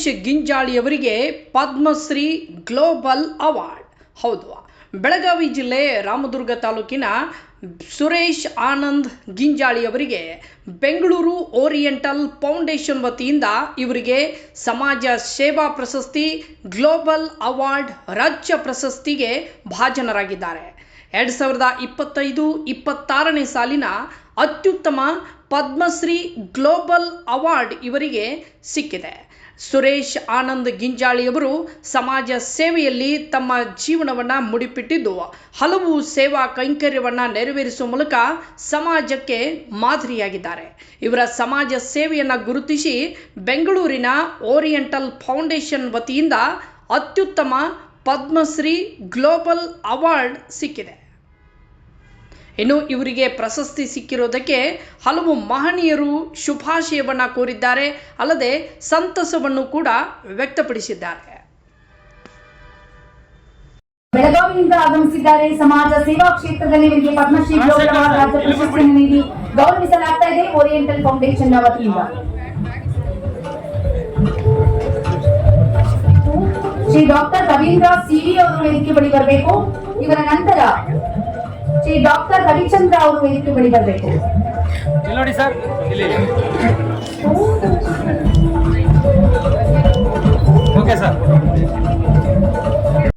ಸುರೇಶ್ ಗಿಂಜಾಳಿಯವರಿಗೆ Padmashri global award. ಹೌದು, ಬೆಳಗಾವಿ ಜಿಲ್ಲೆ ರಾಮದುರ್ಗ ತಾಲೂಕಿನ ಸುರೇಶ್ ಆನಂದ್ ಗಿಂಜಾಳಿಯವರಿಗೆ ಬೆಂಗಳೂರು ಓರಿಯೆಂಟಲ್ ಫೌಂಡೇಶನ್ ವತಿಯಿಂದ ಇವರಿಗೆ ಸಮಾಜ ಸೇವಾ ಪ್ರಶಸ್ತಿ, ಗ್ಲೋಬಲ್ ಅವಾರ್ಡ್, ರಾಜ್ಯ ಪ್ರಶಸ್ತಿಗೆ ಭಾಜನರಾಗಿದ್ದಾರೆ. 2025-26ನೇ ಸಾಲಿನ ಅತ್ಯುತ್ತಮ ಪದ್ಮಶ್ರೀ ಗ್ಲೋಬಲ್ ಅವಾರ್ಡ್ ಇವರಿಗೆ ಸಿಕ್ಕಿದೆ. ಸುರೇಶ್ ಆನಂದ್ ಗಿಂಜಾಳಿಯವರು ಸಮಾಜ ಸೇವೆಯಲ್ಲಿ ತಮ್ಮ ಜೀವನವನ್ನು ಮುಡಿಪಿಟ್ಟಿದ್ದು ಹಲವು ಸೇವಾ ಕೈಂಕರ್ಯವನ್ನು ನೆರವೇರಿಸುವ ಮೂಲಕ ಸಮಾಜಕ್ಕೆ ಮಾದರಿಯಾಗಿದ್ದಾರೆ. ಇವರ ಸಮಾಜ ಸೇವೆಯನ್ನು ಗುರುತಿಸಿ ಬೆಂಗಳೂರಿನ ಓರಿಯೆಂಟಲ್ ಫೌಂಡೇಶನ್ ವತಿಯಿಂದ ಅತ್ಯುತ್ತಮ ಪದ್ಮಶ್ರೀ ಗ್ಲೋಬಲ್ ಅವಾರ್ಡ್ ಸಿಕ್ಕಿದೆ. ಇನ್ನು ಇವರಿಗೆ ಪ್ರಶಸ್ತಿ ಸಿಕ್ಕಿರೋದಕ್ಕೆ ಹಲವು ಮಹನೀಯರು ಶುಭಾಶಯವನ್ನು ಕೋರಿದ್ದಾರೆ, ಅಲ್ಲದೆ ಸಂತಸವನ್ನು ಕೂಡ ವ್ಯಕ್ತಪಡಿಸಿದ್ದಾರೆ. ಬೆಳಗಾವಿಯಿಂದ ಆಗಮಿಸಿದ್ದಾರೆ. ಸಮಾಜ ಸೇವಾ ಕ್ಷೇತ್ರದಲ್ಲಿ ಇವರಿಗೆ ಪದ್ಮಶ್ರೀ ಗ್ಲೋಬಲ್ ಅವಾರ್ಡ್ ರಾಜ್ಯ ಪ್ರಶಸ್ತಿಯನ್ನು ನೀಡಿ ಗೌರವಿಸಲಾಗ್ತಾ ಇದೆ ಓರಿಯೆಂಟಲ್ ಫೌಂಡೇಶನ್ ವತಿಯಿಂದ. ಶ್ರೀ ಡಾಕ್ಟರ್ ರವೀಂದ್ರ ಸಿವಿ ಅವರು ವೇದಿಕೆ ಬಳಿ ಬರಬೇಕು. ಇವರ ನಂತರ ಶ್ರೀ ಡಾಕ್ಟರ್ ರವಿಚಂದ್ರ ಅವರು ವೇದಿಕೆ ಬಳಿ ಬರಬೇಕು. ನೋಡಿ ಸರ್, ಓಕೆ ಸರ್.